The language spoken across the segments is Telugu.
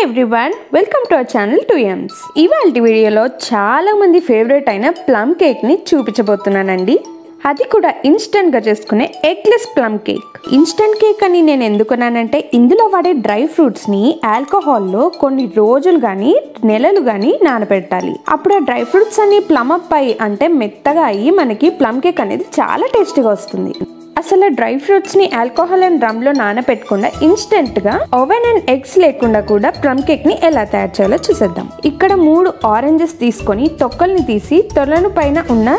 everyone, welcome to our channel tooyumms. ఇవాల్టి వీడియోలో చాలా మంది ఫేవరెట్ అయిన ప్లమ్ కేక్ ని చూపించబోతున్నానండి. అది కూడా ఇన్స్టెంట్ గా చేసుకునే eggless plum cake. Instant cake అని నేను ఎందుకున్నానంటే ఇందులో వాడే డ్రై ఫ్రూట్స్ ని ఆల్కహాల్ లో కొన్ని రోజులు గానీ నెలలు గానీ నానబెట్టాలి. అప్పుడు ఆ డ్రై ఫ్రూట్స్ అన్ని ప్లమ్ అప్ అయ్యి అంటే మెత్తగా అయ్యి మనకి ప్లమ్ కేక్ అనేది చాలా టేస్టీగా వస్తుంది. అసలు డ్రై ఫ్రూట్స్ ని ఆల్కహాల్ అండ్ రమ్ లో నానబెట్టకుండా ఇన్స్టెంట్ గా ఓవెన్ అండ్ ఎగ్స్ లేకుండా కూడా ప్లమ్ కేక్ ని ఎలా తయారు చేయాలో చూసేద్దాం. ఇక్కడ 3 ఆరెంజెస్ తీసుకొని తొక్కల్ని తీసి తొలను పైన ఉన్న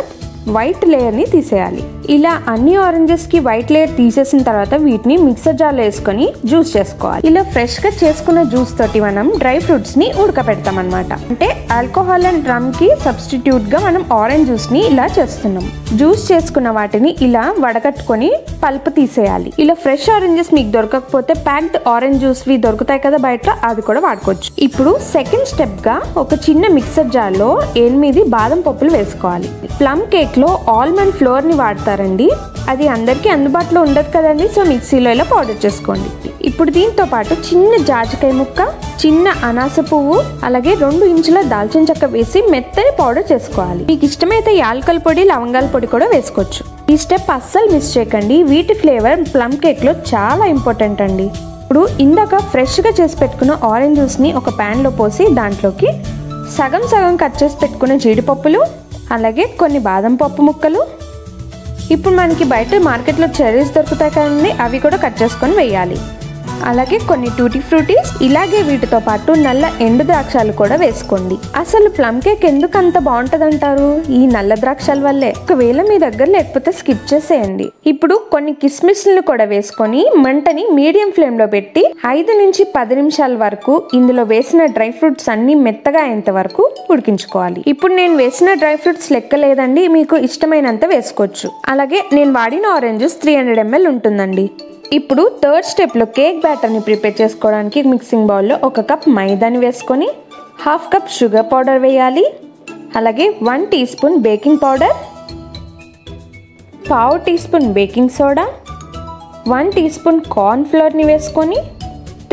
వైట్ లేయర్ ని తీసేయాలి. ఇలా అన్ని ఆరెంజెస్ కి వైట్ లేయర్ తీసేసిన తర్వాత వీటిని మిక్సర్ జార్లో వేసుకొని జ్యూస్ చేసుకోవాలి. ఇలా ఫ్రెష్ గా చేసుకున్న జ్యూస్ తోటి మనం డ్రై ఫ్రూట్స్ ని ఉడకపెడతాం అన్నమాట. అంటే ఆల్కహాల్ అండ్ రమ్ కి సబ్స్టిట్యూట్ గా మనం ఆరెంజ్ జ్యూస్ ని ఇలా చేస్తున్నాం. జ్యూస్ చేసుకున్న వాటిని ఇలా వడకట్టుకొని పల్ప్ తీసేయాలి. ఇలా ఫ్రెష్ ఆరెంజెస్ మీకు దొరకకపోతే ప్యాక్డ్ ఆరెంజ్ జ్యూస్ వి దొరుకుతాయి కదా బయట, అది కూడా వాడుకోవచ్చు. ఇప్పుడు సెకండ్ స్టెప్ గా ఒక చిన్న మిక్సర్ జార్ లో 8 బాదం పప్పులు వేసుకోవాలి. ప్లమ్ కేక్ లో ఆల్మండ్ ఫ్లోర్ ని వాడతారండి. అది అందరికీ అందుబాటులో ఉండదు కదండి, సో మిక్సీలో ఇలా పౌడర్ చేసుకోండి. ఇప్పుడు దీంతో పాటు చిన్న జాజికాయ ముక్క, చిన్న అనాస పువ్వు, అలాగే 2 ఇంచుల దాల్చిన చెక్క వేసి మెత్తని పౌడర్ చేసుకోవాలి. మీకు ఇష్టమైతే యాలకల పొడి, లవంగాల పొడి కూడా వేసుకోవచ్చు. ఈ స్టెప్ అస్సలు మిస్ చేయకండి. వీటి ఫ్లేవర్ ప్లమ్ కేక్ లో చాలా ఇంపార్టెంట్ అండి. ఇప్పుడు ఇందాక ఫ్రెష్ గా చేసి పెట్టుకున్న ఆరెంజ్ జ్యూస్ ని ఒక ప్యాన్ లో పోసి దాంట్లోకి సగం సగం కట్ చేసి పెట్టుకున్న జీడిపప్పులు, అలాగే కొన్ని బాదం పప్పు ముక్కలు, ఇప్పుడు మనకి బయట మార్కెట్లో చెర్రీస్ దొరుకుతాయి కదండి, అవి కూడా కట్ చేసుకొని వేయాలి. అలాగే కొన్ని టూటీ ఫ్రూటీస్, ఇలాగే వీటితో పాటు నల్ల ఎండు ద్రాక్షాలు కూడా వేసుకోండి. అసలు ప్లమ్ కేక్ ఎందుకు అంత బాగుంటది అంటారు? ఈ నల్ల ద్రాక్షల వల్లే. ఒకవేళ మీ దగ్గర లేకపోతే స్కిప్ చేసేయండి. ఇప్పుడు కొన్ని కిస్మిస్లను కూడా వేసుకొని మంటని మీడియం ఫ్లేమ్ లో పెట్టి 5 నుంచి 10 నిమిషాల వరకు ఇందులో వేసిన డ్రై ఫ్రూట్స్ అన్ని మెత్తగా అయ్యేంత వరకు ఉడికించుకోవాలి. ఇప్పుడు నేను వేసిన డ్రై ఫ్రూట్స్ లెక్క లేదండి, మీకు ఇష్టమైనంత వేసుకోవచ్చు. అలాగే నేను వాడిన ఆరెంజ్ జ్యూస్ 300 ml ఉంటుందండి. ఇప్పుడు థర్డ్ స్టెప్లో కేక్ బ్యాటర్ని ప్రిపేర్ చేసుకోవడానికి మిక్సింగ్ బౌల్లో 1 కప్ మైదాని వేసుకొని 1/2 కప్ షుగర్ పౌడర్ వేయాలి. అలాగే 1 teaspoon baking powder, 1/2 teaspoon baking soda, 1 teaspoon corn ఫ్లోర్ని వేసుకొని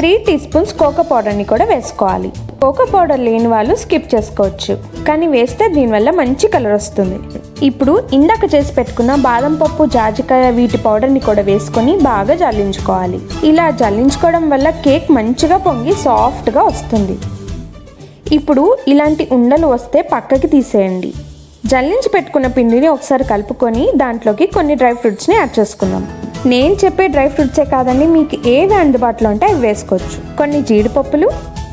3 టీ స్పూన్స్ కోకో పౌడర్ని కూడా వేసుకోవాలి. కోకో పౌడర్ లేని వాళ్ళు స్కిప్ చేసుకోవచ్చు, కానీ వేస్తే దీనివల్ల మంచి కలర్ వస్తుంది. ఇప్పుడు ఇందాక చేసి పెట్టుకున్న బాదం పప్పు, జాజికాయ వీటి పౌడర్ని కూడా వేసుకొని బాగా జల్లించుకోవాలి. ఇలా జల్లించుకోవడం వల్ల కేక్ మంచిగా పొంగి సాఫ్ట్గా వస్తుంది. ఇప్పుడు ఇలాంటి ఉండలు వస్తే పక్కకి తీసేయండి. జల్లించి పెట్టుకున్న పిండిని ఒకసారి కలుపుకొని దాంట్లోకి కొన్ని డ్రై ఫ్రూట్స్ని యాడ్ చేసుకుందాం. నేను చెప్పే డ్రై ఫ్రూట్సే కాదండి, మీకు ఏవి అందుబాటులో ఉంటే అవి వేసుకోవచ్చు. కొన్ని జీడిపప్పులు,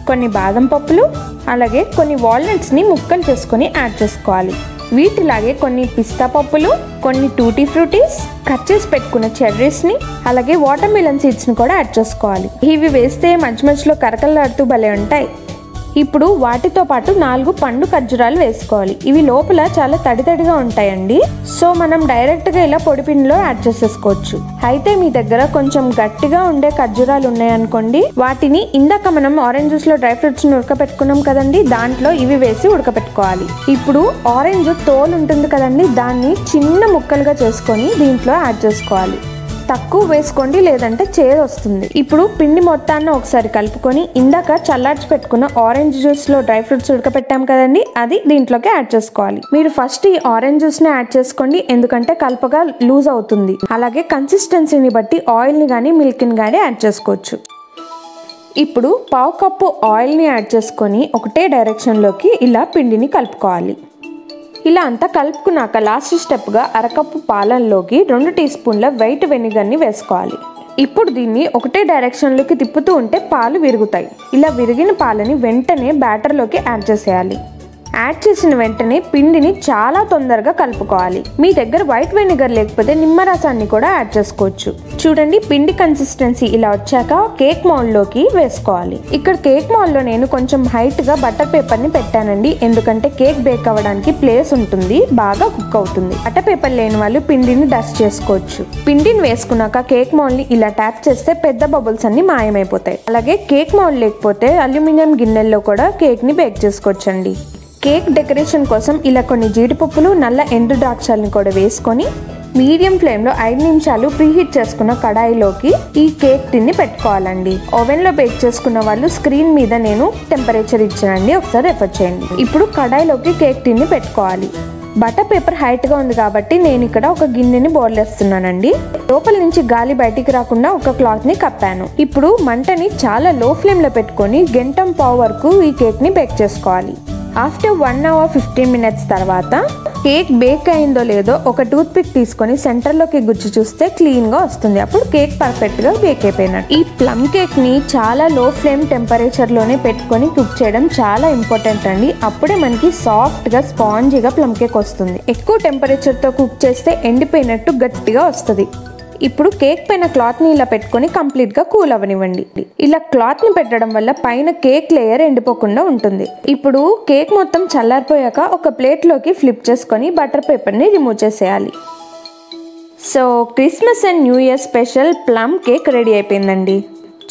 కొన్ని బాదం పప్పులు, అలాగే కొన్ని వాల్నట్స్ని ముక్కలు చేసుకొని యాడ్ చేసుకోవాలి. వీటిలాగే కొన్ని పిస్తా పప్పులు, కొన్ని టూటీ ఫ్రూటీస్, కట్ చేసి పెట్టుకున్న చెర్రీస్ని, అలాగే వాటర్ మిలన్ సీడ్స్ని కూడా యాడ్ చేసుకోవాలి. ఇవి వేస్తే మధ్య మధ్యలో కరకలాడుతూ భలే ఉంటాయి. ఇప్పుడు వాటితో పాటు 4 పండు ఖర్జూరాలు వేసుకోవాలి. ఇవి లోపల చాలా తడితడిగా ఉంటాయండి, సో మనం డైరెక్ట్గా ఇలా పొడిపిండిలో యాడ్ చేసేసుకోవచ్చు. అయితే మీ దగ్గర కొంచెం గట్టిగా ఉండే ఖర్జూరాలు ఉన్నాయనుకోండి, వాటిని ఇందాక మనం ఆరెంజ్ జ్యూస్ లో డ్రై ఫ్రూట్స్ ని ఉడకపెట్టుకున్నాం కదండి, దాంట్లో ఇవి వేసి ఉడకపెట్టుకోవాలి. ఇప్పుడు ఆరెంజ్ తోలు ఉంటుంది కదండి, దాన్ని చిన్న ముక్కలుగా చేసుకొని దీంట్లో యాడ్ చేసుకోవాలి. తక్కువ వేసుకోండి, లేదంటే చేదు వస్తుంది. ఇప్పుడు పిండి మొత్తాన్ని ఒకసారి కలుపుకొని ఇందాక చల్లార్చి పెట్టుకున్న ఆరెంజ్ జ్యూస్ లో డ్రై ఫ్రూట్స్ ఉడకపెట్టాం కదండి, అది దీంట్లోకి యాడ్ చేసుకోవాలి. మీరు ఫస్ట్ ఈ ఆరెంజ్ జ్యూస్ ని యాడ్ చేసుకోండి, ఎందుకంటే కలపగా లూజ్ అవుతుంది. అలాగే కన్సిస్టెన్సీని బట్టి ఆయిల్ ని కానీ మిల్క్ ని కానీ యాడ్ చేసుకోవచ్చు. ఇప్పుడు 1/2 కప్పు ఆయిల్ ని యాడ్ చేసుకొని ఒకటే డైరెక్షన్ లోకి ఇలా పిండిని కలుపుకోవాలి. ఇలా అంతా కలుపుకున్నాక లాస్ట్ స్టెప్గా 1/2 కప్పు పాలల్లోకి 2 టీ స్పూన్ల వైట్ వెనిగర్ని వేసుకోవాలి. ఇప్పుడు దీన్ని ఒకటే డైరెక్షన్లోకి తిప్పుతూ ఉంటే పాలు విరుగుతాయి. ఇలా విరిగిన పాలని వెంటనే బ్యాటర్లోకి యాడ్ చేసేయాలి. యాడ్ చేసిన వెంటనే పిండిని చాలా తొందరగా కలుపుకోవాలి. మీ దగ్గర వైట్ వెనిగర్ లేకపోతే నిమ్మరసాన్ని కూడా యాడ్ చేసుకోవచ్చు. చూడండి, పిండి కన్సిస్టెన్సీ ఇలా వచ్చాక కేక్ మౌల్డ్లోకి వేసుకోవాలి. ఇక్కడ కేక్ మౌల్డ్లో నేను కొంచెం హైట్గా బటర్ పేపర్ని పెట్టానండి, ఎందుకంటే కేక్ బేక్ అవ్వడానికి ప్లేస్ ఉంటుంది, బాగా కుక్ అవుతుంది. బటర్ పేపర్ లేని వాళ్ళు పిండిని డస్ట్ చేసుకోవచ్చు. పిండిని వేసుకున్నాక కేక్ మౌల్డ్ని ఇలా ట్యాప్ చేస్తే పెద్ద బబుల్స్ అన్ని మాయమైపోతాయి. అలాగే కేక్ మౌల్డ్ లేకపోతే అల్యూమినియం గిన్నెల్లో కూడా కేక్ని బేక్ చేసుకోవచ్చండి. కేక్ డెకరేషన్ కోసం ఇలా కొన్ని జీడిపప్పులు, నల్ల ఎండు ద్రాక్షాలను కూడా వేసుకొని మీడియం ఫ్లేమ్లో 5 నిమిషాలు ప్రీహీట్ చేసుకున్న కడాయిలోకి ఈ కేక్ టిన్ని పెట్టుకోవాలండి. ఓవెన్లో బేక్ చేసుకున్న వాళ్ళు స్క్రీన్ మీద నేను టెంపరేచర్ ఇచ్చానండి, ఒకసారి రెఫర్ చేయండి. ఇప్పుడు కడాయిలోకి కేక్ టిన్ని పెట్టుకోవాలి. బటర్ పేపర్ హైట్గా ఉంది కాబట్టి నేను ఇక్కడ ఒక గిన్నెని బోర్లేస్తున్నానండి. లోపల నుంచి గాలి బయటికి రాకుండా ఒక క్లాత్ని కప్పాను. ఇప్పుడు మంటని చాలా లో ఫ్లేమ్లో పెట్టుకొని గంటం పావు వరకు ఈ కేక్ని బేక్ చేసుకోవాలి. ఆఫ్టర్ 1 అవర్ 15 మినిట్స్ తర్వాత కేక్ బేక్ అయిందో లేదో ఒక టూత్ పిక్ తీసుకొని సెంటర్లోకి గుచ్చి చూస్తే క్లీన్గా వస్తుంది. అప్పుడు కేక్ పర్ఫెక్ట్గా బేక్ అయిపోయినట్టు. ఈ ప్లమ్ కేక్ని చాలా లో ఫ్లేమ్ టెంపరేచర్లోనే పెట్టుకొని కుక్ చేయడం చాలా ఇంపార్టెంట్ అండి. అప్పుడే మనకి సాఫ్ట్గా స్పాంజీగా ప్లమ్ కేక్ వస్తుంది. ఎక్కువ టెంపరేచర్తో కుక్ చేస్తే ఎండిపోయినట్టు గట్టిగా వస్తుంది. ఇప్పుడు కేక్ పైన క్లాత్ని ఇలా పెట్టుకొని కంప్లీట్గా కూల్ అవ్వనివ్వండి. ఇలా క్లాత్ని పెట్టడం వల్ల పైన కేక్ లేయర్ ఎండిపోకుండా ఉంటుంది. ఇప్పుడు కేక్ మొత్తం చల్లారిపోయాక ఒక ప్లేట్లోకి ఫ్లిప్ చేసుకొని బటర్ పేపర్ని రిమూవ్ చేసేయాలి. So Christmas and new year special plum cake ready అయిపోయిందండి.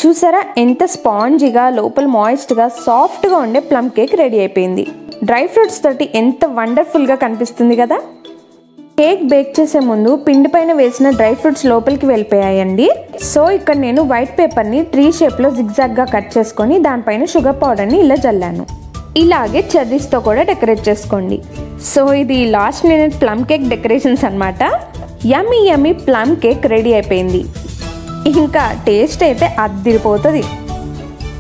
చూసారా ఎంత స్పాంజీగా లోపల మాయిస్ట్గా సాఫ్ట్గా ఉండే ప్లమ్ కేక్ రెడీ అయిపోయింది. డ్రై ఫ్రూట్స్ తోటి ఎంత వండర్ఫుల్గా కనిపిస్తుంది కదా. కేక్ బేక్ చేసే ముందు పిండి పైన వేసిన డ్రై ఫ్రూట్స్ లోపలికి వెళ్ళిపోయాయండి. సో ఇక్కడ నేను వైట్ పేపర్ని ట్రీ షేప్లో జిగ్జాగ్గా కట్ చేసుకొని దానిపైన షుగర్ పౌడర్ని ఇలా జల్లాను. ఇలాగే చెర్రీస్తో కూడా డెకరేట్ చేసుకోండి. సో ఇది last minute plum cake decorations అనమాట. యమ్మీ యమ్మీ ప్లమ్ కేక్ రెడీ అయిపోయింది. ఇంకా టేస్ట్ అయితే అద్దిరిపోతుంది.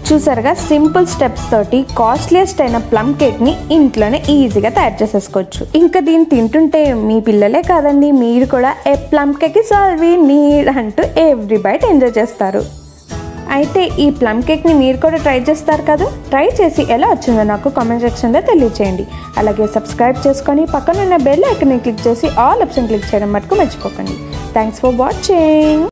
చూసారుగా సింపుల్ స్టెప్స్ తోటి కాస్ట్లీయెస్ట్ అయిన ప్లమ్ కేక్ని ఇంట్లోనే ఈజీగా తయారు చేసేసుకోవచ్చు. ఇంకా దీన్ని తింటుంటే మీ పిల్లలే కాదండి, మీరు కూడా a plum cake is all we need అంటూ ఎవ్రీ బైట్ ఎంజాయ్ చేస్తారు. అయితే ఈ ప్లమ్ కేక్ని మీరు కూడా ట్రై చేస్తారు కదా. ట్రై చేసి ఎలా వచ్చిందో నాకు కామెంట్ సెక్షన్లో తెలియచేయండి. అలాగే సబ్స్క్రైబ్ చేసుకొని పక్కనున్న బెల్ ఐకాన్ని క్లిక్ చేసి ఆల్ ఆప్షన్ క్లిక్ చేయడం మటుకు మర్చిపోకండి. Thanks for watching.